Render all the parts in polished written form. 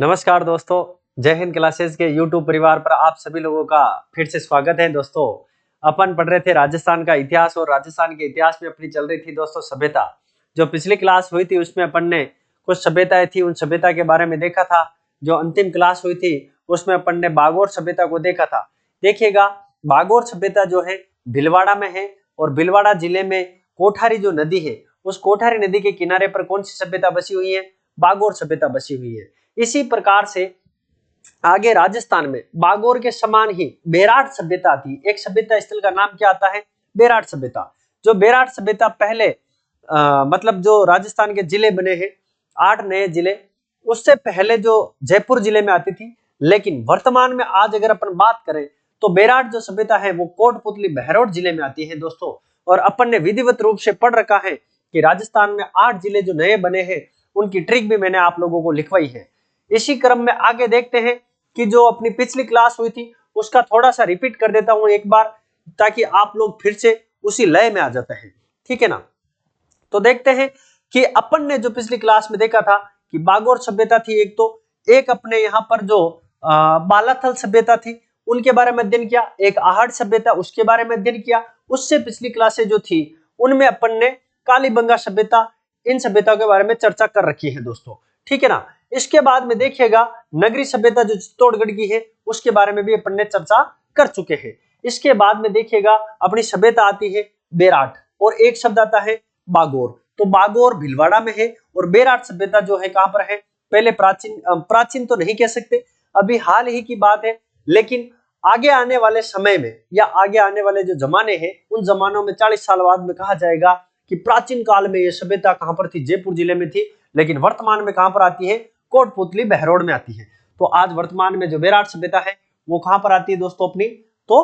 नमस्कार दोस्तों, जय हिंद क्लासेस के YouTube परिवार पर आप सभी लोगों का फिर से स्वागत है। दोस्तों, अपन पढ़ रहे थे राजस्थान का इतिहास और राजस्थान के इतिहास में अपनी चल रही थी दोस्तों सभ्यता। जो पिछली क्लास हुई थी उसमें अपन ने कुछ सभ्यताएं थी, उन सभ्यता के बारे में देखा था। जो अंतिम क्लास हुई थी उसमें अपन ने बागोर सभ्यता को देखा था। देखिएगा, बागोर सभ्यता जो है भीलवाड़ा में है और भीलवाड़ा जिले में कोठारी जो नदी है, उस कोठारी नदी के किनारे पर कौन सी सभ्यता बसी हुई है? बागोर सभ्यता बसी हुई है। इसी प्रकार से आगे राजस्थान में बागोर के समान ही बेराट सभ्यता थी। एक सभ्यता स्थल का नाम क्या आता है? बेराट सभ्यता। जो बेराट सभ्यता पहले मतलब जो राजस्थान के जिले बने हैं 8 नए जिले, उससे पहले जो जयपुर जिले में आती थी, लेकिन वर्तमान में आज अगर अपन बात करें तो बेराट जो सभ्यता है वो कोटपुतली बहरोड जिले में आती है दोस्तों। और अपन ने विधिवत रूप से पढ़ रखा है कि राजस्थान में 8 जिले जो नए बने हैं उनकी ट्रिक भी मैंने आप लोगों को लिखवाई है। इसी क्रम में आगे देखते हैं कि जो अपनी पिछली क्लास हुई थी उसका थोड़ा सा रिपीट कर देता हूं एक बार, ताकि आप लोग फिर से उसी लय में आ जाते हैं। ठीक है ना? तो देखते हैं कि अपन ने जो पिछली क्लास में देखा था कि बागोर सभ्यता थी एक, तो एक अपने यहाँ पर जो बालाथल सभ्यता थी उनके बारे में अध्ययन किया, एक आहड़ सभ्यता उसके बारे में अध्ययन किया। उससे पिछली क्लासें जो थी उनमें अपन ने कालीबंगा सभ्यता, इन सभ्यताओं के बारे में चर्चा कर रखी है दोस्तों। ठीक है ना? इसके बाद में देखिएगा नगरी सभ्यता जो चित्तौड़गढ़ की है उसके बारे में भी अपन ने चर्चा कर चुके हैं। इसके बाद में देखिएगा अपनी सभ्यता आती है बेराट और एक शब्द आता है बागोर। तो बागोर भीलवाड़ा में है और बेराट सभ्यता जो है कहां पर है? पहले प्राचीन तो नहीं कह सकते, अभी हाल ही की बात है, लेकिन आगे आने वाले समय में या आगे आने वाले जो जमाने हैं उन जमानों में 40 साल बाद में कहा जाएगा कि प्राचीन काल में ये सभ्यता कहां पर थी? जयपुर जिले में थी, लेकिन वर्तमान में कहां पर आती है? कोटपुतली बहरोड में आती है। तो आज वर्तमान में जो बेराट सभ्यता है वो कहां पर आती है दोस्तों अपनी? तो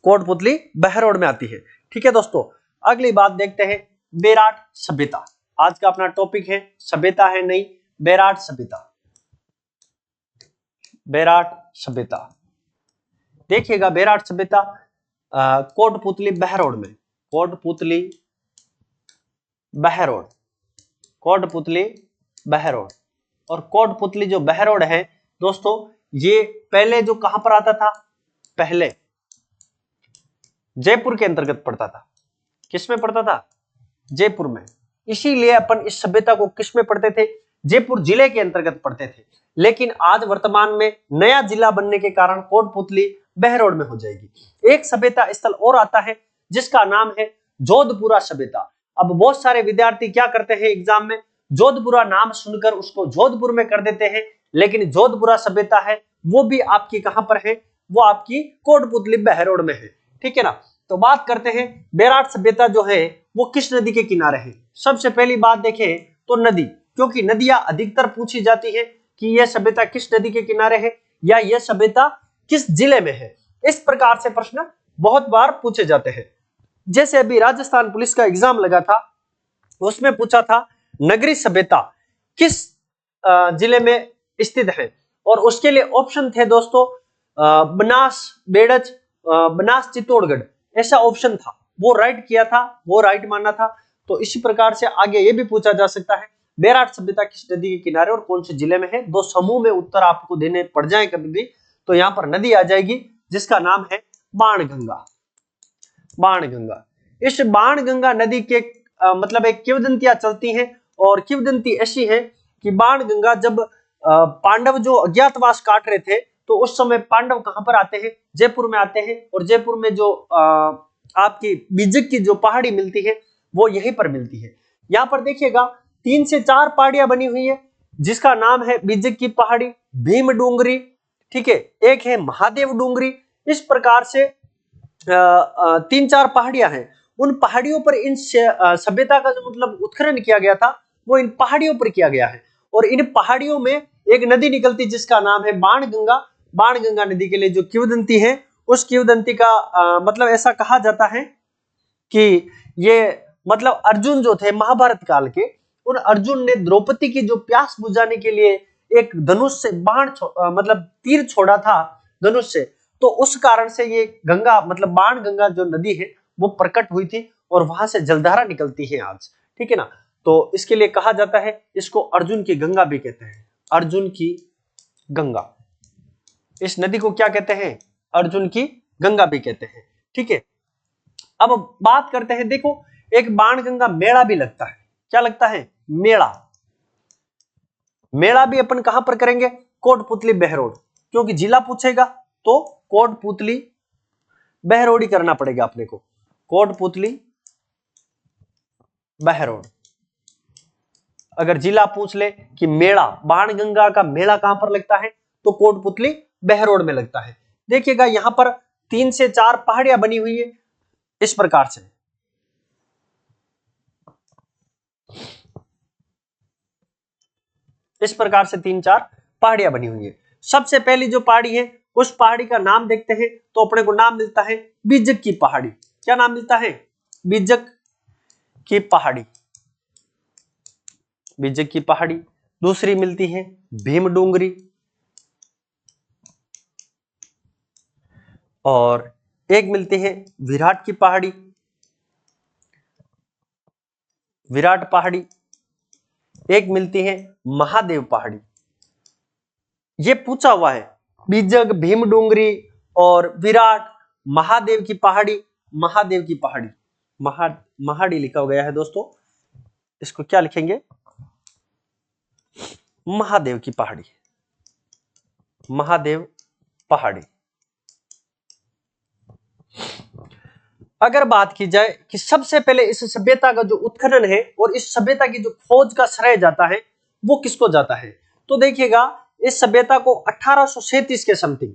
कोटपुतली बहरोड में आती है। ठीक है दोस्तों, अगली बात देखते हैं बेराट सभ्यता। आज का अपना टॉपिक है सभ्यता है नहीं, बेराट सभ्यता। बेराट सभ्यता देखिएगा, बेराट सभ्यता कोटपुतली बहरोड में, कोटपुतली बहरोड, कोटपुतली बहरोड। और कोटपुतली जो बहरोड है दोस्तों, ये पहले जो कहां पर आता था? पहले जयपुर के अंतर्गत पड़ता था। किस में पड़ता था? जयपुर में। इसीलिए अपन इस सभ्यता को किस में पढ़ते थे? जयपुर जिले के अंतर्गत पढ़ते थे। लेकिन आज वर्तमान में नया जिला बनने के कारण कोटपुतली बहरोड में हो जाएगी। एक सभ्यता स्थल और आता है जिसका नाम है जोधपुरा सभ्यता। अब बहुत सारे विद्यार्थी क्या करते हैं एग्जाम में? जोधपुरा नाम सुनकर उसको जोधपुर में कर देते हैं, लेकिन जोधपुरा सभ्यता है वो भी आपकी कहां पर है? वो आपकी कोटपुतली बहरोड में है। ठीक है ना? तो बात करते हैं बेराट सभ्यता जो है वो किस नदी के किनारे है। सबसे पहली बात देखें तो नदी, क्योंकि नदियां अधिकतर पूछी जाती है कि यह सभ्यता किस नदी के किनारे है या यह सभ्यता किस जिले में है। इस प्रकार से प्रश्न बहुत बार पूछे जाते हैं। जैसे अभी राजस्थान पुलिस का एग्जाम लगा था, उसमें पूछा था नगरी सभ्यता किस जिले में स्थित है, और उसके लिए ऑप्शन थे दोस्तों बनास, बेड़ज, बनास, चित्तौड़गढ़, ऐसा ऑप्शन था। वो राइट किया था, वो राइट माना था। तो इसी प्रकार से आगे ये भी पूछा जा सकता है बेराट सभ्यता किस नदी के किनारे और कौन से जिले में है। दो समूह में उत्तर आपको देने पड़ जाए कभी भी, तो यहाँ पर नदी आ जाएगी जिसका नाम है बाणगंगा। बाणगंगा, इस बाणगंगा नदी के मतलब एक किंवदंतियां चलती हैं, और किंवदंती ऐसी है कि बाणगंगा जब पांडव जो अज्ञातवास काट रहे थे तो उस समय पांडव कहां पर आते हैं? जयपुर में आते हैं। और जयपुर में जो आपकी बीजक की जो पहाड़ी मिलती है वो यहीं पर मिलती है। यहाँ पर देखिएगा 3 से 4 पहाड़ियां बनी हुई है जिसका नाम है बीजक की पहाड़ी, भीम डूंगरी, ठीक है, एक है महादेव डूंगरी। इस प्रकार से 3-4 पहाड़ियां हैं। उन पहाड़ियों पर इन सभ्यता का जो मतलब उत्खनन किया गया था वो इन पहाड़ियों पर किया गया है। और इन पहाड़ियों में एक नदी निकलती जिसका नाम है बाणगंगा। बाणगंगा नदी के लिए जो किंवदंती है उस किंवदंती का मतलब ऐसा कहा जाता है कि ये मतलब अर्जुन जो थे महाभारत काल के, उन अर्जुन ने द्रौपदी की जो प्यास बुझाने के लिए एक धनुष से बाण मतलब तीर छोड़ा था धनुष से, तो उस कारण से ये गंगा मतलब बाणगंगा जो नदी है वो प्रकट हुई थी और वहां से जलधारा निकलती है आज। ठीक है ना? तो इसके लिए कहा जाता है, इसको अर्जुन की गंगा भी कहते हैं, अर्जुन की गंगा। इस नदी को क्या कहते हैं? अर्जुन की गंगा भी कहते हैं। ठीक है, अब बात करते हैं, देखो एक बाणगंगा मेला भी लगता है। क्या लगता है? मेला। मेला भी अपन कहां पर करेंगे? कोटपुतली बहरोड, क्योंकि जिला पूछेगा तो कोटपुतली बहरोड ही करना पड़ेगा अपने को। कोटपुतली बहरोड। अगर जिला पूछ ले कि मेला, बाणगंगा का मेला कहां पर लगता है, तो कोटपुतली बहरोड में लगता है। देखिएगा यहां पर 3 से 4 पहाड़ियां बनी हुई है इस प्रकार से। इस प्रकार से 3-4 पहाड़ियां बनी हुई है। सबसे पहली जो पहाड़ी है उस पहाड़ी का नाम देखते हैं तो अपने को नाम मिलता है बीजक की पहाड़ी। क्या नाम मिलता है? बीजक की पहाड़ी। बीजक की पहाड़ी। दूसरी मिलती है भीमडूंगरी, और एक मिलती है विराट की पहाड़ी, विराट पहाड़ी। एक मिलती है महादेव पहाड़ी। ये पूछा हुआ है, बीजक, भीमडूंगरी और विराट, महादेव की पहाड़ी, महादेव की पहाड़ी। महाड़ी लिखा गया है दोस्तों, इसको क्या लिखेंगे? महादेव की पहाड़ी, महादेव पहाड़ी। अगर बात की जाए कि सबसे पहले इस सभ्यता का जो उत्खनन है और इस सभ्यता की जो खोज का श्रेय जाता है वो किसको जाता है, तो देखिएगा इस सभ्यता को 1837 के समथिंग,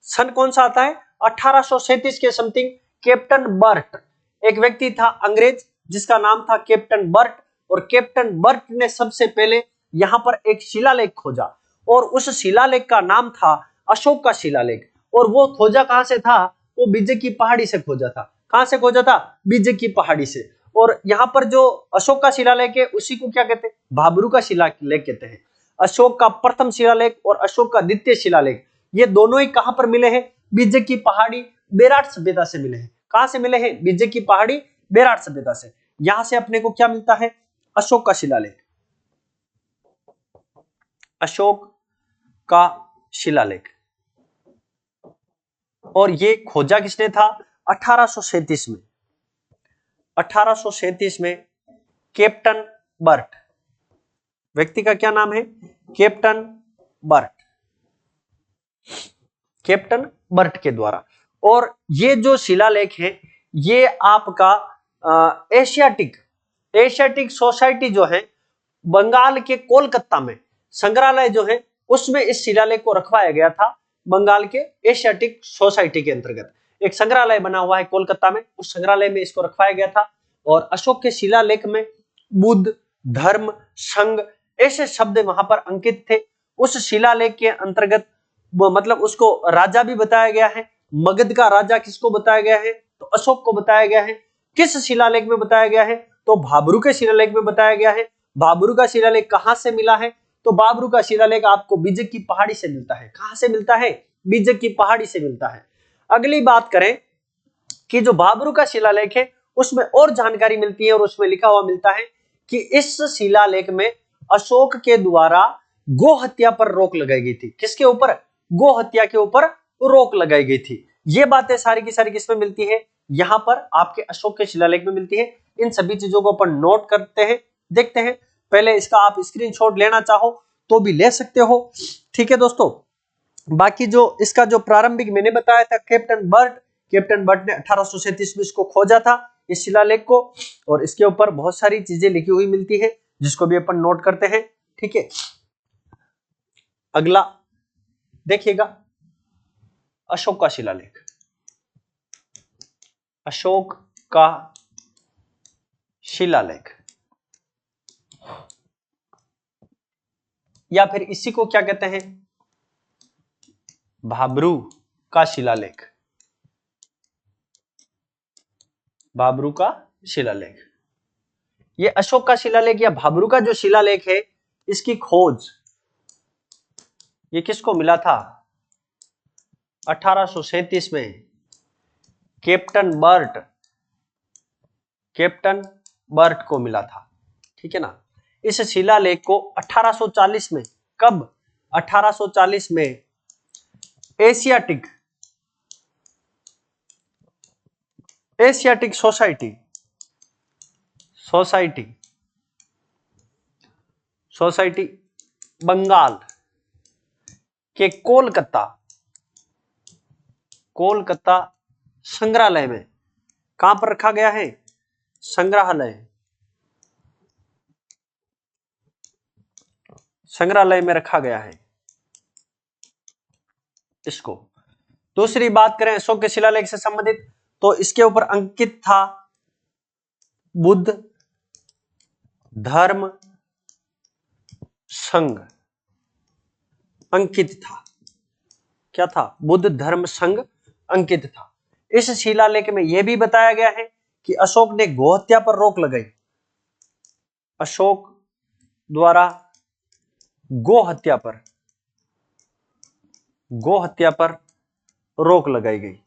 सन कौन सा आता है? 1837 के समथिंग, कैप्टन बर्ट, एक व्यक्ति था अंग्रेज जिसका नाम था कैप्टन बर्ट, और कैप्टन बर्ट ने सबसे पहले यहां पर एक शिलालेख खोजा, और उस शिलालेख का नाम था अशोक का शिलालेख। और वो खोजा कहां से था? वो बीजक की पहाड़ी से खोजा था। कहां से खोजा था? बीजक की पहाड़ी से। और यहाँ पर जो अशोक का शिलालेख है उसी को क्या कहते हैं? भाबरू का शिलालेख कहते हैं। अशोक का प्रथम शिलालेख और अशोक का द्वितीय शिलालेख, ये दोनों ही कहां पर मिले हैं? बीजक की पहाड़ी बेराट सभ्यता से मिले हैं। कहां से मिले हैं? बीजक की पहाड़ी बेराट सभ्यता से। यहां से अपने को क्या मिलता है? अशोक का शिलालेख, अशोक का शिलालेख। और ये खोजा किसने था? 1837 में। 1837 में कैप्टन बर्ट, व्यक्ति का क्या नाम है? कैप्टन बर्ट, कैप्टन बर्ट के द्वारा। और ये जो शिलालेख है ये आपका एशियाटिक सोसाइटी जो है बंगाल के कोलकाता में संग्रहालय जो है उसमें इस शिलालेख को रखवाया गया था। बंगाल के एशियाटिक सोसाइटी के अंतर्गत एक संग्रहालय बना हुआ है कोलकाता में, उस संग्रहालय में इसको रखवाया गया था। और अशोक के शिलालेख में बुद्ध, धर्म, संघ ऐसे शब्द वहां पर अंकित थे। उस शिलालेख के अंतर्गत मतलब उसको राजा भी बताया गया है। मगध का राजा किसको बताया गया है? तो अशोक को बताया गया है। किस शिलालेख में बताया गया है? तो भाबरू के शिलालेख में बताया गया है। भाबरू का शिलालेख कहां से मिला है? तो भाबरू का शिलालेख आपको बीजक की पहाड़ी से मिलता है। कहां से मिलता है? बीजक की पहाड़ी से मिलता है। अगली बात करें कि जो भाबरू का शिलालेख है उसमें और जानकारी मिलती है, और उसमें लिखा हुआ मिलता है कि इस शिलालेख में अशोक के द्वारा गो हत्या पर रोक लगाई गई थी। किसके ऊपर? गो हत्या के ऊपर रोक लगाई गई थी। ये बातें सारी की सारी किसमें मिलती है? यहां पर आपके अशोक के शिलालेख में मिलती है। इन सभी चीजों को अपन नोट करते हैं, देखते हैं। पहले इसका आप स्क्रीनशॉट लेना चाहो तो भी ले सकते हो, ठीक है दोस्तों। बाकी जो इसका जो प्रारंभिक मैंने बताया था कैप्टन बर्ट ने 1837 में इसको खोजा था इस शिलालेख को, और इसके ऊपर बहुत सारी चीजें लिखी हुई मिलती है जिसको भी अपन नोट करते हैं, ठीक है। अगला देखिएगा अशोक का शिलालेख, अशोक का शिलालेख, या फिर इसी को क्या कहते हैं? भाबरू का शिलालेख, भाबरू का शिलालेख। ये अशोक का शिलालेख या भाबरू का जो शिलालेख है इसकी खोज ये किसको मिला था? 1837 में कैप्टन बर्ट को मिला था, ठीक है ना। इस शिलालेख को 1840 में, कब? 1840 में एशियाटिक सोसाइटी बंगाल के कोलकाता संग्रहालय में, कहां पर रखा गया है? संग्रहालय में रखा गया है इसको। दूसरी बात करें अशोक के शिलालेख से संबंधित, तो इसके ऊपर अंकित था बुद्ध धर्म संघ, अंकित था। क्या था? बुद्ध धर्म संघ अंकित था। इस शिलालेख में यह भी बताया गया है कि अशोक ने गोहत्या पर रोक लगाई। अशोक द्वारा गोहत्या पर रोक लगाई गई।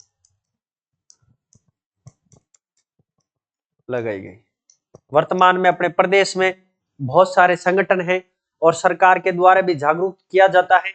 वर्तमान में अपने प्रदेश में बहुत सारे संगठन हैं और सरकार के द्वारा भी जागरूक किया जाता है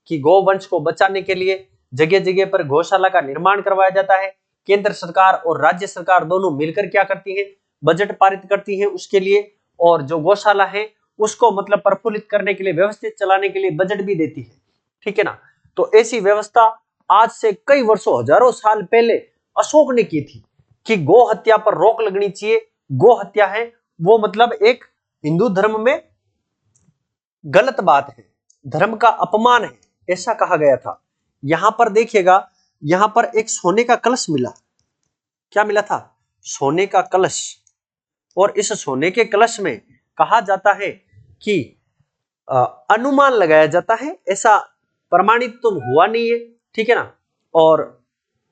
कि गौवंश को बचाने के लिए जगह जगह पर गौशाला का निर्माण करवाया जाता है। केंद्र सरकार और राज्य सरकार दोनों मिलकर क्या करती है? बजट पारित करती है उसके लिए, और जो गौशाला है उसको मतलब प्रफुल्लित करने के लिए, व्यवस्थित चलाने के लिए बजट भी देती है। ठीक है ना? तो ऐसी व्यवस्था आज से कई वर्षों, हजारों साल पहले अशोक ने की थी कि गौ हत्या पर रोक लगनी चाहिए। गौ हत्या है वो मतलब एक हिंदू धर्म में गलत बात है, धर्म का अपमान है, ऐसा कहा गया था। यहां पर देखिएगा, यहां पर एक सोने का कलश मिला। क्या मिला था? सोने का कलश। और इस सोने के कलश में कहा जाता है कि अनुमान लगाया जाता है, ऐसा प्रमाणित तो हुआ नहीं है, ठीक है ना। और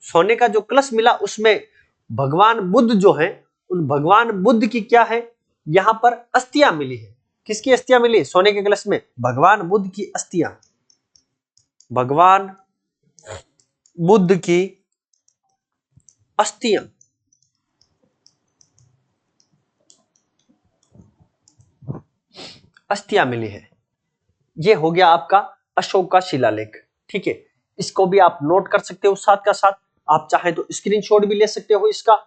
सोने का जो कलश मिला उसमें भगवान बुद्ध जो है, उन भगवान बुद्ध की क्या है, यहां पर अस्थियां मिली है। किसकी अस्थियां मिली? सोने के कलश में भगवान बुद्ध की अस्थियां, भगवान बुद्ध की अस्थियां। अस्थियां मिली है। यह हो गया आपका अशोक का शिलालेख। ठीक है, इसको भी आप नोट कर सकते हो साथ का साथ, आप चाहे तो स्क्रीनशॉट भी ले सकते हो इसका।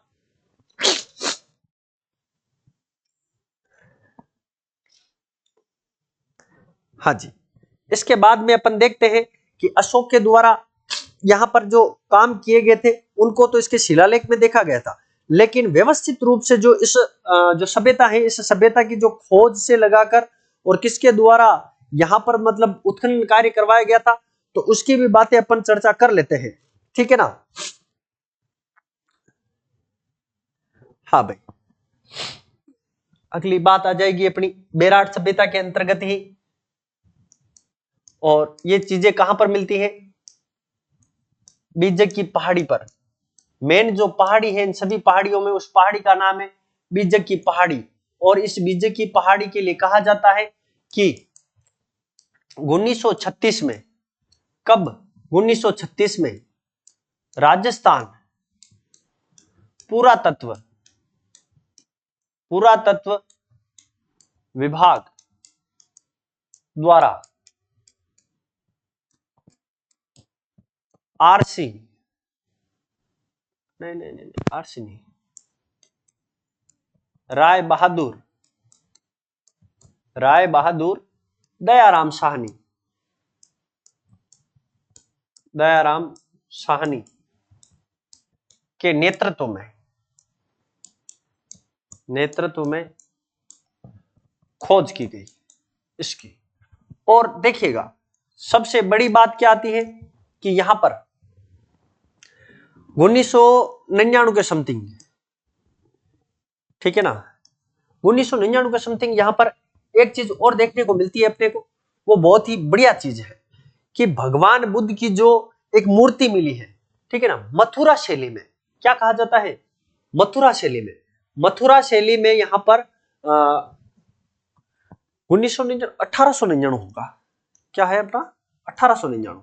हाँ जी, इसके बाद में अपन देखते हैं कि अशोक के द्वारा यहां पर जो काम किए गए थे उनको तो इसके शिलालेख में देखा गया था, लेकिन व्यवस्थित रूप से जो इस जो सभ्यता है, इस सभ्यता की जो खोज से लगाकर और किसके द्वारा यहां पर मतलब उत्खनन कार्य करवाया गया था, तो उसकी भी बातें अपन चर्चा कर लेते हैं। ठीक है ना। हाँ भाई, अगली बात आ जाएगी अपनी बेराट सभ्यता के अंतर्गत ही, और ये चीजें कहां पर मिलती है? बीजक की पहाड़ी पर। मेन जो पहाड़ी है इन सभी पहाड़ियों में, उस पहाड़ी का नाम है बीजक की पहाड़ी। और इस बीजक की पहाड़ी के लिए कहा जाता है कि 1936 में, कब? 1936 में राजस्थान पुरातत्व विभाग द्वारा आरसी नहीं, आरसी नहीं, राय बहादुर दयाराम साहनी के नेतृत्व में खोज की गई इसकी। और देखिएगा, सबसे बड़ी बात क्या आती है कि यहां पर 1999 के समथिंग, ठीक है ना, 1999 के समथिंग यहां पर एक चीज और देखने को मिलती है अपने को, वो बहुत ही बढ़िया चीज है कि भगवान बुद्ध की जो एक मूर्ति मिली है, ठीक है ना, मथुरा शैली में। क्या कहा जाता है? मथुरा शैली में यहां पर 1899 होगा। क्या है अपना? 1899,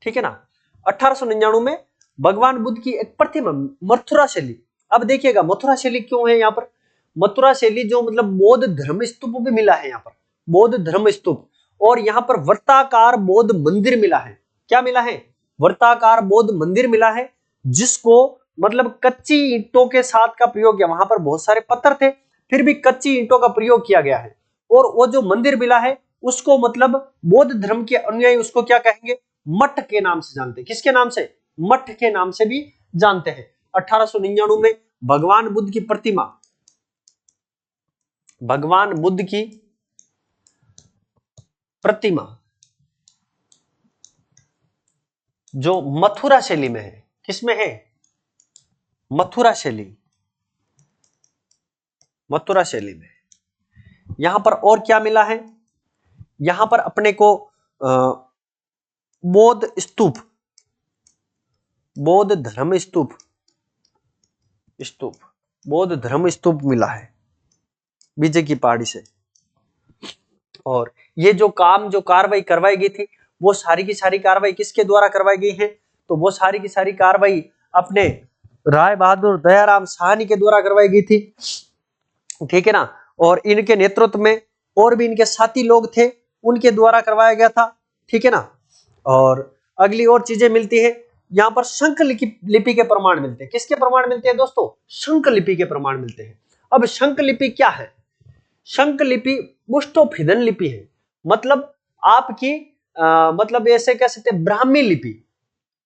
ठीक है ना। 1899 में भगवान बुद्ध की एक प्रतिमा, मथुरा शैली। अब देखिएगा मथुरा शैली क्यों है यहाँ पर? मथुरा शैली जो मतलब बौद्ध धर्म स्तूप भी मिला है यहाँ पर, बौद्ध धर्म स्तूप। और यहाँ पर वर्ताकार बौद्ध मंदिर मिला है। क्या मिला है? वर्ताकार बौद्ध मंदिर मिला है, जिसको मतलब कच्ची ईंटों के साथ का प्रयोग किया। वहां पर बहुत सारे पत्थर थे, फिर भी कच्ची ईंटों का प्रयोग किया गया है। और वो जो मंदिर मिला है उसको मतलब बौद्ध धर्म के अनुयायी उसको क्या कहेंगे? मठ के नाम से जानते हैं। किसके नाम से? मठ के नाम से भी जानते हैं। 1899 में भगवान बुद्ध की प्रतिमा, भगवान बुद्ध की प्रतिमा जो मथुरा शैली में है, किसमें है? मथुरा शैली, मथुरा शैली में। यहां पर और क्या मिला है? यहां पर अपने को बौद्ध स्तूप, बौद्ध धर्म स्तूप, स्तूप, बौद्ध धर्म स्तूप मिला है विजय की पहाड़ी से। और ये जो काम, जो कार्रवाई करवाई गई थी, वो सारी की सारी कार्रवाई किसके द्वारा करवाई गई है? तो वो सारी की सारी कार्रवाई अपने राय बहादुर दयाराम साहनी के द्वारा करवाई गई थी, ठीक है ना। और इनके नेतृत्व में और भी इनके साथी लोग थे, उनके द्वारा करवाया गया था, ठीक है ना। और अगली और चीजें मिलती है यहाँ पर, शंख लिपि के प्रमाण मिलते हैं। किसके प्रमाण मिलते हैं दोस्तों? शंख लिपि के प्रमाण मिलते हैं। अब शंख लिपि क्या है? शंख लिपि मुष्टोफिदन लिपि है, मतलब आपकी मतलब ऐसे कह सकते हैं ब्राह्मी लिपि।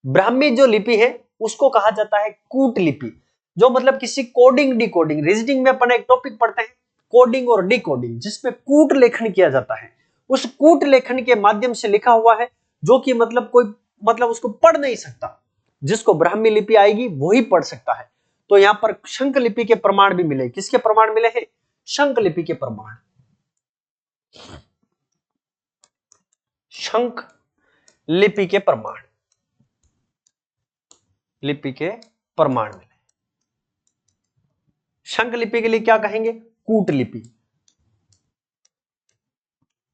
ब्राह्मी जो लिपि है उसको कहा जाता है कूट लिपि, जो मतलब किसी कोडिंग डिकोडिंग, रीजनिंग में अपन एक टॉपिक पढ़ते हैं कोडिंग और डिकोडिंग, जिसमें कूट लेखन किया जाता है। उस कूट लेखन के माध्यम से लिखा हुआ है, जो कि मतलब कोई मतलब उसको पढ़ नहीं सकता, जिसको ब्राह्मी लिपि आएगी वही पढ़ सकता है। तो यहाँ पर शंख लिपि के प्रमाण भी मिले। किसके प्रमाण मिले हैं? शंख लिपि के प्रमाण, शंख लिपि के प्रमाण, लिपि के प्रमाण मिले। शंख लिपि के लिए क्या कहेंगे? कूट लिपि,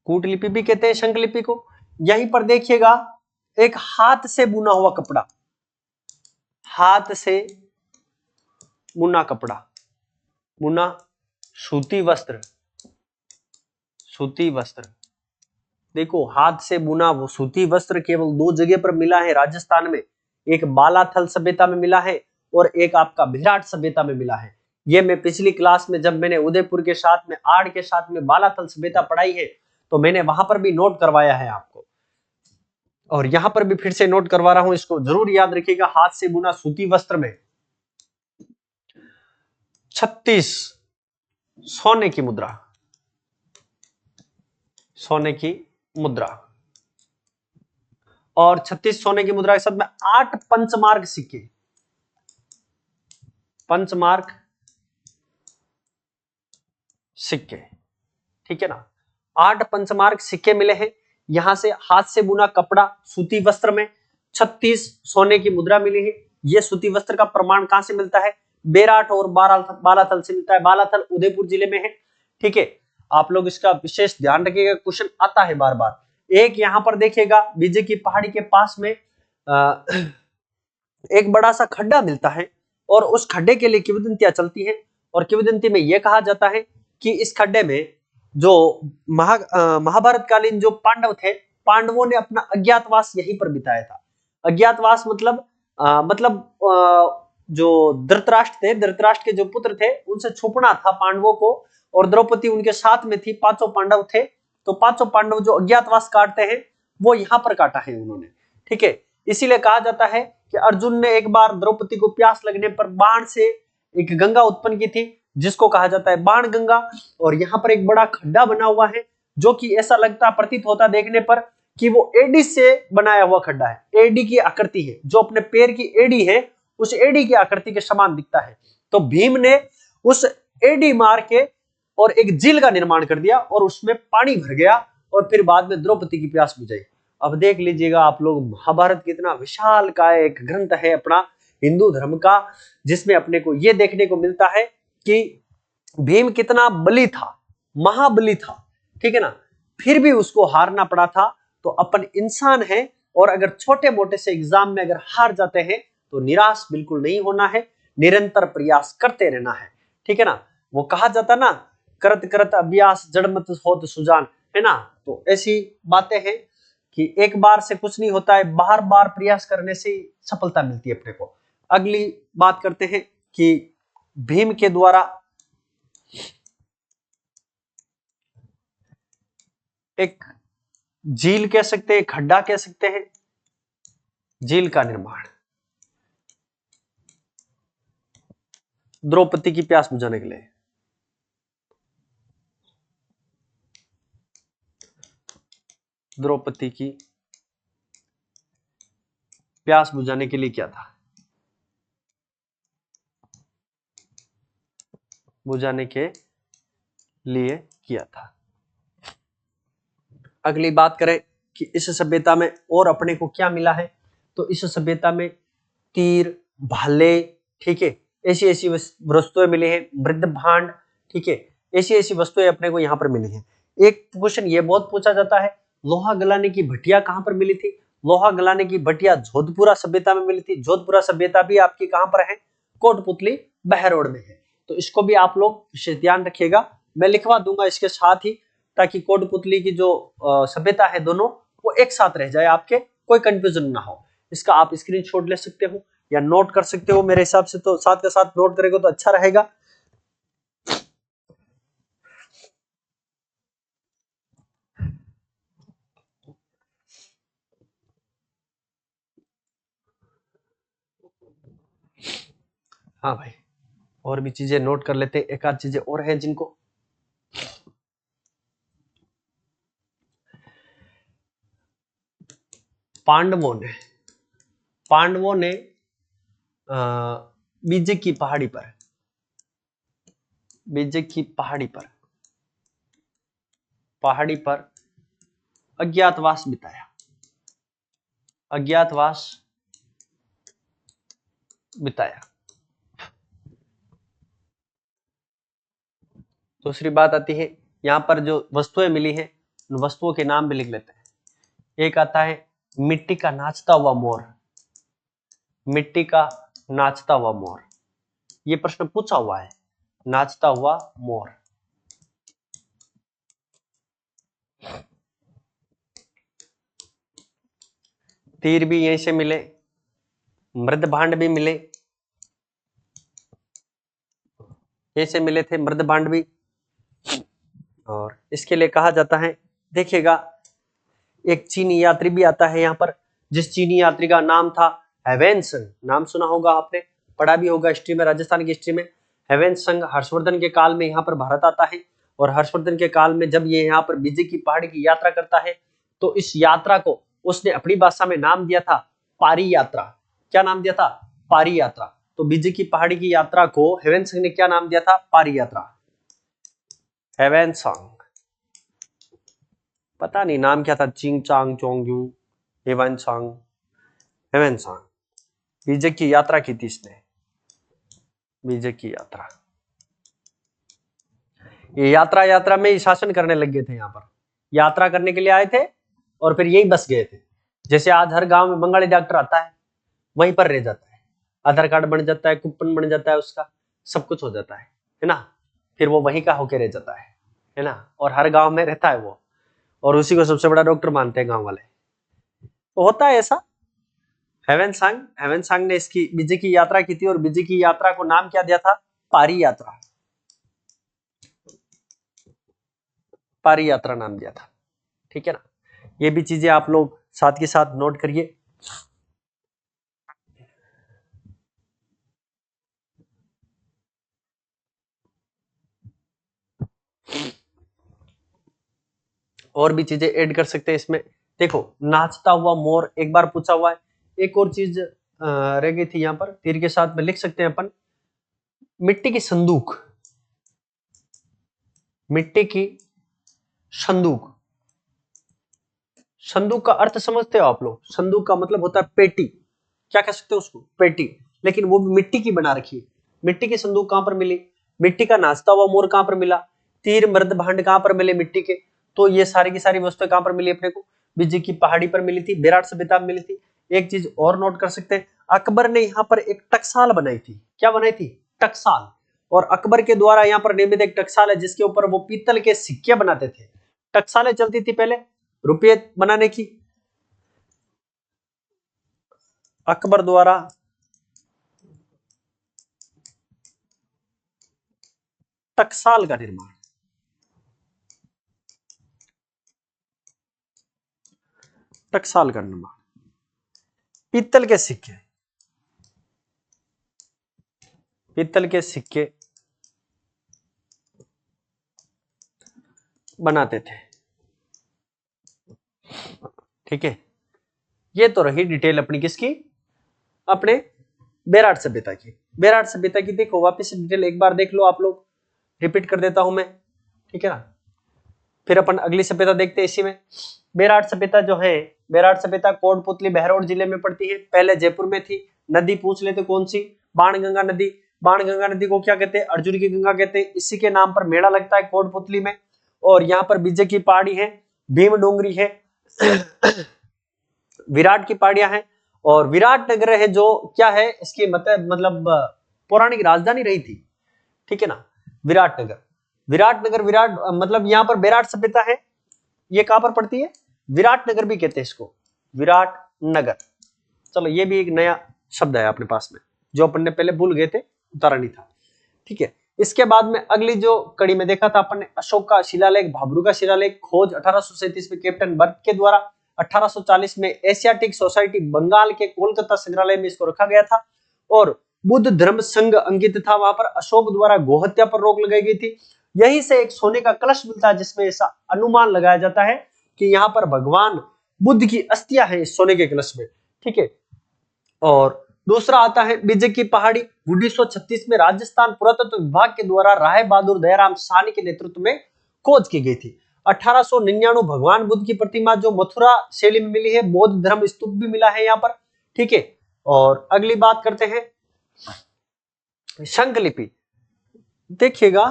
कूट लिपि भी कहते हैं शंख लिपि को। यहीं पर देखिएगा एक हाथ से बुना हुआ कपड़ा, हाथ से बुना कपड़ा, बुना सूती वस्त्र, सूती वस्त्र। देखो हाथ से बुना वो सूती वस्त्र केवल दो जगह पर मिला है राजस्थान में, एक बालाथल सभ्यता में मिला है और एक आपका विराट सभ्यता में मिला है। ये मैं पिछली क्लास में जब मैंने उदयपुर के साथ में आड़ के साथ में बालाथल सभ्यता पढ़ाई है, तो मैंने वहां पर भी नोट करवाया है आपको, और यहां पर भी फिर से नोट करवा रहा हूं, इसको जरूर याद रखिएगा। हाथ से बुना सूती वस्त्र में 36 सोने की मुद्रा, सोने की मुद्रा, और 36 सोने की मुद्रा के साथ में 8 पंचमार्क सिक्के, पंचमार्क सिक्के, ठीक है ना। 8 पंचमार्क सिक्के मिले हैं। यहां से हाथ से बुना कपड़ा सूती वस्त्र में 36 सोने की मुद्रा मिली है। यह सूती वस्त्र का प्रमाण कहां से मिलता है? बेराट और बालाथल से मिलता है। बालाथल उदयपुर जिले में है, ठीक है। आप लोग इसका विशेष ध्यान रखिएगा, क्वेश्चन आता है बार बार। एक यहां पर देखिएगा विजय की पहाड़ी के पास में एक बड़ा सा खड्डा मिलता है, और उस खड्डे के लिए किंवदंतियां चलती हैं, और किंवदंती में यह कहा जाता है कि इस खड्डे में जो महाभारत कालीन जो पांडव थे, पांडवों ने अपना अज्ञातवास यहीं पर बिताया था। अज्ञातवास मतलब जो धृतराष्ट्र थे, धृतराष्ट्र के जो पुत्र थे, उनसे छुपना था पांडवों को, और द्रौपदी उनके साथ में थी, पांचों पांडव थे। तो पांचों पांडव जो अज्ञातवास काटते हैं वो यहां पर काटा है उन्होंने, ठीक है। इसीलिए कहा जाता है कि अर्जुन ने एक बार द्रौपदी को प्यास लगने पर बाण से एक गंगा उत्पन्न की थी, जिसको कहा जाता है बाण गंगा। और यहाँ पर एक बड़ा खड्डा बना हुआ है, जो कि ऐसा लगता प्रतीत होता देखने पर कि वो एडी से बनाया हुआ खड्डा है। एडी की आकृति है, जो अपने पैर की एडी है उस एडी की आकृति के समान दिखता है। तो भीम ने उस एडी मार के और एक झील का निर्माण कर दिया, और उसमें पानी भर गया, और फिर बाद में द्रौपदी की प्यास बुझाई। अब देख लीजिएगा आप लोग, महाभारत कितना विशाल का एक ग्रंथ है अपना हिंदू धर्म का, जिसमें अपने को यह देखने को मिलता है कि भीम कितना बली था, महाबली था, ठीक है ना, फिर भी उसको हारना पड़ा था। तो अपन इंसान है, और अगर छोटे मोटे से एग्जाम में अगर हार जाते हैं तो निराश बिल्कुल नहीं होना है, निरंतर प्रयास करते रहना है, ठीक है ना। वो कहा जाता ना, करत करत अभ्यास जड़ मत होत सुजान, है ना। तो ऐसी बातें हैं कि एक बार से कुछ नहीं होता है, बार बार प्रयास करने से सफलता मिलती है अपने को। अगली बात करते हैं कि भीम के द्वारा एक झील कह सकते हैं, खड्डा कह सकते हैं, झील का निर्माण द्रौपदी की प्यास बुझाने के लिए। द्रौपदी की प्यास बुझाने के लिए क्या था? बुझाने के लिए किया था। अगली बात करें कि इस सभ्यता में और अपने को क्या मिला है, तो इस सभ्यता में तीर, भाले, ठीक है, ऐसी ऐसी वस्तुएं मिली है, मृद भांड, ठीक है, ऐसी ऐसी वस्तुएं अपने को यहाँ पर मिली है। एक क्वेश्चन ये बहुत पूछा जाता है, लोहा गलाने की भट्टियां कहाँ पर मिली थी? लोहा गलाने की भट्टियां जोधपुरा सभ्यता में मिली थी। जोधपुरा सभ्यता भी आपकी कहाँ पर है? कोटपुतली बहरोड में है। तो इसको भी आप लोग विशेष ध्यान रखिएगा, मैं लिखवा दूंगा इसके साथ ही, ताकि कोटपुतली की जो सभ्यता है दोनों वो एक साथ रह जाए, आपके कोई कंफ्यूजन ना हो। इसका आप स्क्रीनशॉट ले सकते हो या नोट कर सकते हो, मेरे हिसाब से तो साथ के साथ नोट करेंगे तो अच्छा रहेगा। हाँ भाई, और भी चीजें नोट कर लेते हैं, एक आध चीजें और हैं जिनको पांडवों ने बीजे की पहाड़ी पर अज्ञातवास बिताया। दूसरी बात आती है, यहाँ पर जो वस्तुएं मिली हैं उन वस्तुओं के नाम भी लिख लेते हैं। एक आता है मिट्टी का नाचता हुआ मोर। मिट्टी का नाचता हुआ मोर, ये प्रश्न पूछा हुआ है, नाचता हुआ मोर। तीर भी यहीं से मिले, मृद भांड भी मिले, ऐसे मिले थे मृद भांड भी। और इसके लिए कहा जाता है, देखिएगा एक चीनी यात्री भी आता है यहाँ पर, जिस चीनी यात्री का नाम था हेवेनसंग। नाम सुना होगा आपने, पढ़ा भी होगा हिस्ट्री में, राजस्थान की हिस्ट्री में। हेवेनसंग हर्षवर्धन के काल में यहाँ पर भारत आता है, और हर्षवर्धन के काल में जब ये यहाँ पर बीजे की पहाड़ी की यात्रा करता है, तो इस यात्रा को उसने अपनी भाषा में नाम दिया था पारी यात्रा। क्या नाम दिया था? पारी यात्रा। तो बीजे की पहाड़ी की यात्रा को हेवेनसंग ने क्या नाम दिया था? पारी यात्रा। हेवेनसंग, पता नहीं नाम क्या था, चिंग चांग चोंगयू, हेवेनसंग, हेवेनसंग। बीजे की यात्रा की थी इसने, बीजे की यात्रा। ये यात्रा में ही शासन करने लग गए थे। यहाँ पर यात्रा करने के लिए आए थे और फिर यही बस गए थे। जैसे आज हर गांव में बंगाली डॉक्टर आता है, वहीं पर रह जाता है, आधार कार्ड बन जाता है, कूपन बन जाता है, उसका सब कुछ हो जाता है ना। फिर वो वहीं का होके रह जाता है ना, और हर गांव में रहता है वो, और उसी को सबसे बड़ा डॉक्टर मानते हैं गांव वाले। तो होता है ऐसा। हेवेनसंग ने इसकी बीजे की यात्रा की थी, और बीजे की यात्रा को नाम क्या दिया था? पारी यात्रा। पारी यात्रा नाम दिया था, ठीक है ना। ये भी चीजें आप लोग साथ के साथ नोट करिए। और भी चीजें ऐड कर सकते हैं इसमें। देखो, नाचता हुआ मोर एक बार पूछा हुआ है। एक और चीज रह गई थी यहाँ पर, तीर के साथ में लिख सकते हैं अपन, मिट्टी की संदूक। मिट्टी की संदूक। संदूक का अर्थ समझते हो आप लोग? संदूक का मतलब होता है पेटी। क्या कह सकते हो उसको? पेटी। लेकिन वो भी मिट्टी की बना रखी है। मिट्टी की संदूक कहां पर मिली? मिट्टी का नाचता हुआ मोर कहां पर मिला? तीर मृद भांड कहां पर मिले? मिट्टी के। तो ये सारी की सारी वस्तुएं कहां पर मिली अपने को? बीजे की पहाड़ी पर मिली थी, बेराट सभ्यता में मिली थी। एक चीज और नोट कर सकते हैं, अकबर ने यहाँ पर एक टकसाल बनाई थी। क्या बनाई थी? टकसाल। और अकबर के द्वारा यहाँ पर निर्मित एक टकसाल है, जिसके ऊपर वो पीतल के सिक्के बनाते थे। टकसालें चलती थी पहले रुपये बनाने की। अकबर द्वारा टकसाल का निर्माण, टकसाल का निर्माण। पीतल के सिक्के, पीतल के सिक्के बनाते थे। ठीक है, ये तो रही डिटेल अपनी किसकी, अपने बेराट सभ्यता की। बेराट सभ्यता की देखो वापस डिटेल एक बार देख लो आप लोग, रिपीट कर देता हूं मैं, ठीक है ना। फिर अपन अगली सभ्यता देखते हैं इसी में। बेराट सभ्यता जो है, बेराट सभ्यता कोटपुतली बहरौड़ जिले में पड़ती है, पहले जयपुर में थी। नदी पूछ लेते कौन सी, बाणगंगा नदी। बाणगंगा नदी को क्या कहते हैं, अर्जुन की गंगा कहते हैं। इसी के नाम पर मेला लगता है कोटपुतली में। और यहाँ पर विजय की पहाड़ी है, भीम डोंगरी है, विराट की पहाड़ियां हैं, और विराट नगर है जो क्या है, इसकी मतलब पौराणिक राजधानी रही थी। ठीक है ना, विराट नगर। विराट नगर, विराट मतलब यहाँ पर बेराट सभ्यता है, ये कहां पर पड़ती है, विराट नगर भी कहते हैं इसको, विराट नगर। चलो ये भी एक नया शब्द है अपने पास में, जो अपन ने पहले भूल गए थे, उतारा नहीं था। ठीक है, इसके बाद में अगली जो कड़ी में देखा था अपन ने, अशोक का शिलालेख, भाबरू का शिलालेख, खोज 1837 में कैप्टन बर्थ के द्वारा। 1840 में एशियाटिक सोसाइटी बंगाल के कोलकाता संग्रहालय में इसको रखा गया था। और बुद्ध धर्म संघ अंकित था वहां पर। अशोक द्वारा गोहत्या पर रोक लगाई गई थी। यहीं से एक सोने का कलश मिलता है जिसमें ऐसा अनुमान लगाया जाता है कि यहाँ पर भगवान बुद्ध की अस्थियां हैं इस सोने के कलश में। ठीक है, और दूसरा आता है विजय की पहाड़ी। 1936 में राजस्थान पुरातत्व विभाग के द्वारा राय बहादुर दयाराम साहनी के नेतृत्व में खोज की गई थी। 1899 भगवान बुद्ध की प्रतिमा जो मथुरा शैली में मिली है, बौद्ध धर्म स्तूप भी मिला है यहाँ पर। ठीक है, और अगली बात करते हैं शंख लिपि। देखिएगा,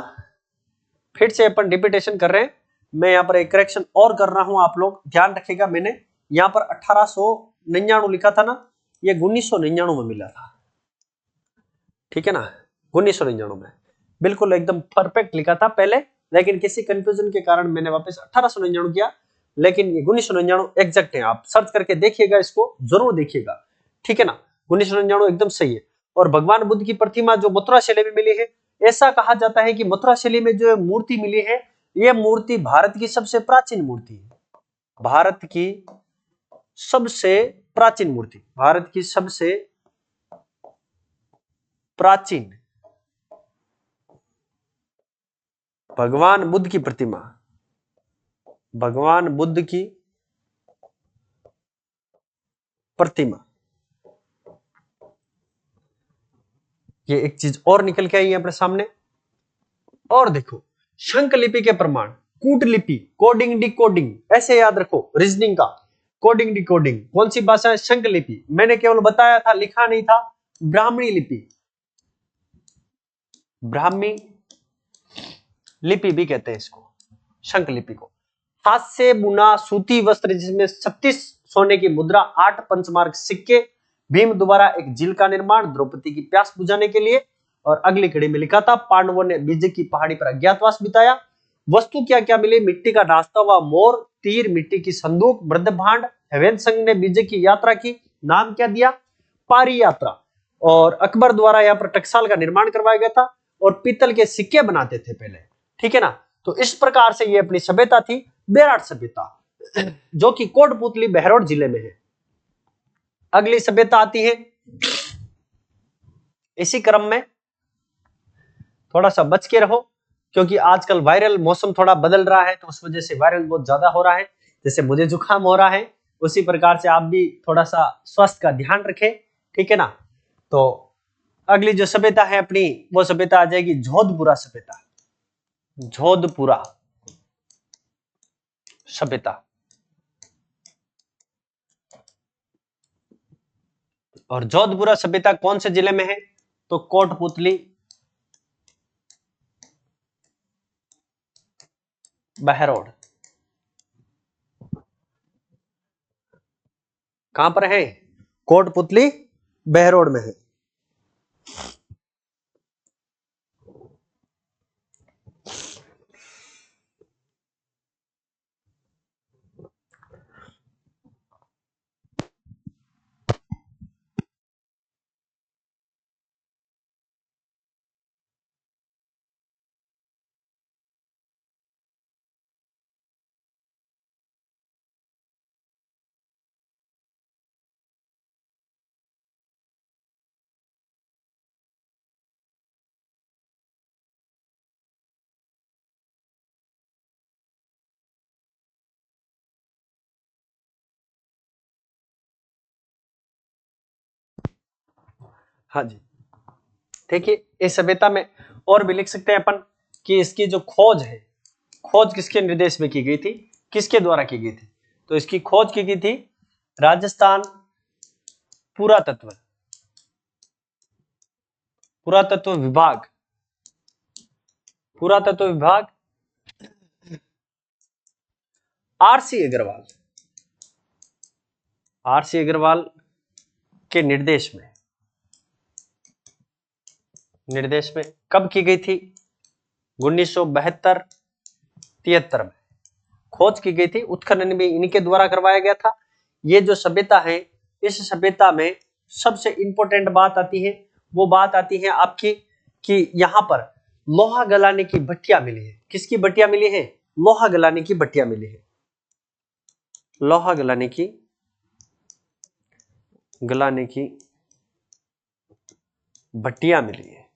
फिर से अपन रिपीटेशन कर रहे हैं, मैं यहाँ पर एक करेक्शन और कर रहा हूं, आप लोग ध्यान रखिएगा। मैंने यहाँ पर 1899 लिखा था ना, ये 1999 में मिला था। ठीक है ना, 1999 में बिल्कुल एकदम परफेक्ट लिखा था पहले, लेकिन किसी कंफ्यूजन के कारण मैंने वापस 1899 किया, लेकिन ये 1999 एग्जैक्ट है। आप सर्च करके देखिएगा, इसको जरूर देखिएगा। ठीक है ना, 1999 एकदम सही है। और भगवान बुद्ध की प्रतिमा जो मथुरा शैली में मिली है, ऐसा कहा जाता है कि मथुरा शैली में जो मूर्ति मिली है, यह मूर्ति भारत की सबसे प्राचीन मूर्ति है। भारत की सबसे प्राचीन मूर्ति, भारत की सबसे प्राचीन भगवान बुद्ध की प्रतिमा, भगवान बुद्ध की प्रतिमा। ये एक चीज और निकल के आई है अपने सामने। और देखो, शंख लिपि के प्रमाण, कूट लिपि, कोडिंग डिकोडिंग, ऐसे याद रखो रीजनिंग का। कोडिंग डिकोडिंग कौन सी भाषा है, शंख लिपि। मैंने केवल बताया था, लिखा नहीं था। ब्राह्मणी लिपि, ब्राह्मी लिपि भी कहते हैं इसको, शंख लिपि को। हाथ से बुना सूती वस्त्र जिसमें 36 सोने की मुद्रा, 8 पंचमार्क सिक्के, भीम द्वारा एक झील का निर्माण द्रौपदी की प्यास बुझाने के लिए। और अगली कड़ी में लिखा था, पांडवों ने विजय की पहाड़ी पर अज्ञातवास बिताया। वस्तु क्या क्या मिली, मिट्टी का नाश्ता हुआ मोर, तीर, मिट्टी की संदूक, वृद्ध भांड। हेवेंद्र संघ ने विजय की यात्रा की, नाम क्या दिया, पारी यात्रा। और अकबर द्वारा यहाँ पर टकसाल का निर्माण करवाया गया था, और पीतल के सिक्के बनाते थे पहले। ठीक है ना, तो इस प्रकार से ये अपनी सभ्यता थी, बेराट सभ्यता, जो कि कोटपुतली बहरौड़ जिले में है। अगली सभ्यता आती है, इसी क्रम में थोड़ा सा बच के रहो, क्योंकि आजकल वायरल मौसम थोड़ा बदल रहा है, तो उस वजह से वायरल बहुत ज्यादा हो रहा है। जैसे मुझे जुकाम हो रहा है, उसी प्रकार से आप भी थोड़ा सा स्वास्थ्य का ध्यान रखें। ठीक है ना, तो अगली जो सभ्यता है अपनी, वो सभ्यता आ जाएगी जोधपुरा सभ्यता। जोधपुरा सभ्यता। और जोधपुरा सभ्यता कौन से जिले में है, तो कोटपुतली बहरौड़। कहां पर है, कोटपुतली बहरौड़ में है। हाँ जी, देखिए इस सभ्यता में और भी लिख सकते हैं अपन कि इसकी जो खोज है, खोज किसके निर्देश में की गई थी, किसके द्वारा की गई थी? तो इसकी खोज की गई थी राजस्थान पुरातत्व पुरातत्व विभाग, पुरातत्व विभाग आरसी अग्रवाल, आरसी अग्रवाल के निर्देश में कब की गई थी? 1972-73 में खोज की गई थी। उत्खनन भी इन्हीं के द्वारा करवाया गया था। ये जो सभ्यता है, इस सभ्यता में सबसे इंपॉर्टेंट बात आती है, वो बात आती है आपकी कि यहाँ पर लोहा गलाने की भट्टियां मिली है। किसकी भट्टियां मिली है? लोहा गलाने की भट्टियां मिली है। लोहा गलाने की भट्टियां मिली है।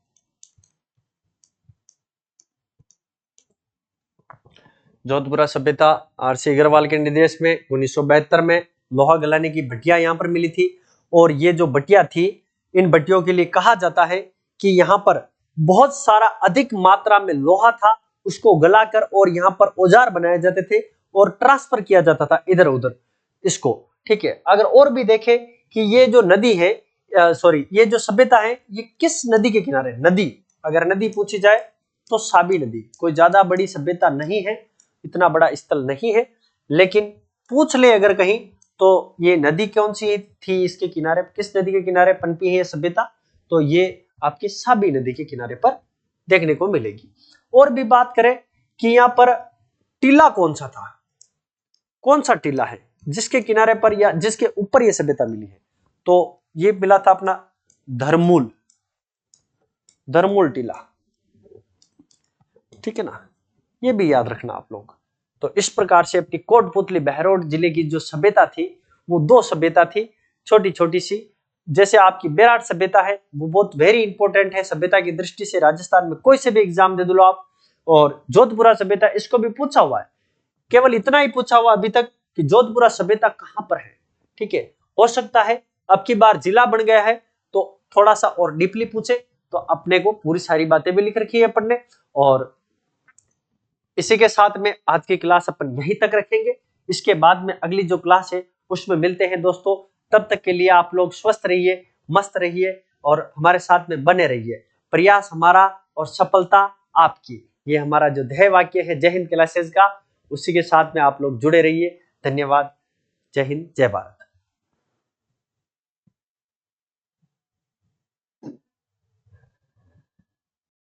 जोधपुरा सभ्यता आरसी अग्रवाल के निर्देश में 1972 में लोहा गलाने की भट्टियां यहां पर मिली थी। और ये जो भट्टियां थी, इन भट्टियों के लिए कहा जाता है कि यहां पर बहुत सारा अधिक मात्रा में लोहा था, उसको गलाकर और यहां पर औजार बनाए जाते थे और ट्रांसफर किया जाता था इधर उधर इसको। ठीक है, अगर और भी देखें कि ये जो नदी है, ये जो सभ्यता है, ये किस नदी के किनारे? नदी, अगर नदी पूछी जाए तो साबी नदी। कोई ज्यादा बड़ी सभ्यता नहीं है, इतना बड़ा स्थल नहीं है, लेकिन पूछ ले अगर कहीं तो ये नदी कौन सी थी इसके किनारे, किस नदी के किनारे पनपी है ये सभ्यता? तो ये आपकी साबी नदी के किनारे पर देखने को मिलेगी। और भी बात करें कि यहाँ पर टीला कौन सा था, कौन सा टीला है जिसके किनारे पर या जिसके ऊपर यह सभ्यता मिली है? तो ये मिला था अपना धर्मूल टीला। ठीक है ना, ये भी याद रखना आप लोग। तो इस प्रकार से अपनी कोटपुतली बहरोड जिले की जो सभ्यता थी, वो दो सभ्यता थी, छोटी छोटी सी। जैसे आपकी बेराट सभ्यता है, वो बहुत वेरी इंपॉर्टेंट है सभ्यता की दृष्टि से। राजस्थान में कोई से भी एग्जाम दे दो आप। और जोधपुरा सभ्यता, इसको भी पूछा हुआ है, केवल इतना ही पूछा हुआ अभी तक कि जोधपुरा सभ्यता कहां पर है। ठीक है, हो सकता है अब की बार जिला बन गया है तो थोड़ा सा और डीपली पूछे, तो अपने को पूरी सारी बातें भी लिख रखी है अपन ने। और इसी के साथ में आज की क्लास अपन यहीं तक रखेंगे। इसके बाद में अगली जो क्लास है उसमें मिलते हैं दोस्तों। तब तक के लिए आप लोग स्वस्थ रहिए, मस्त रहिए और हमारे साथ में बने रहिए। प्रयास हमारा और सफलता आपकी, ये हमारा जो ध्येय वाक्य है जय हिंद क्लासेस का, उसी के साथ में आप लोग जुड़े रहिए। धन्यवाद। जय हिंद, जय भारत।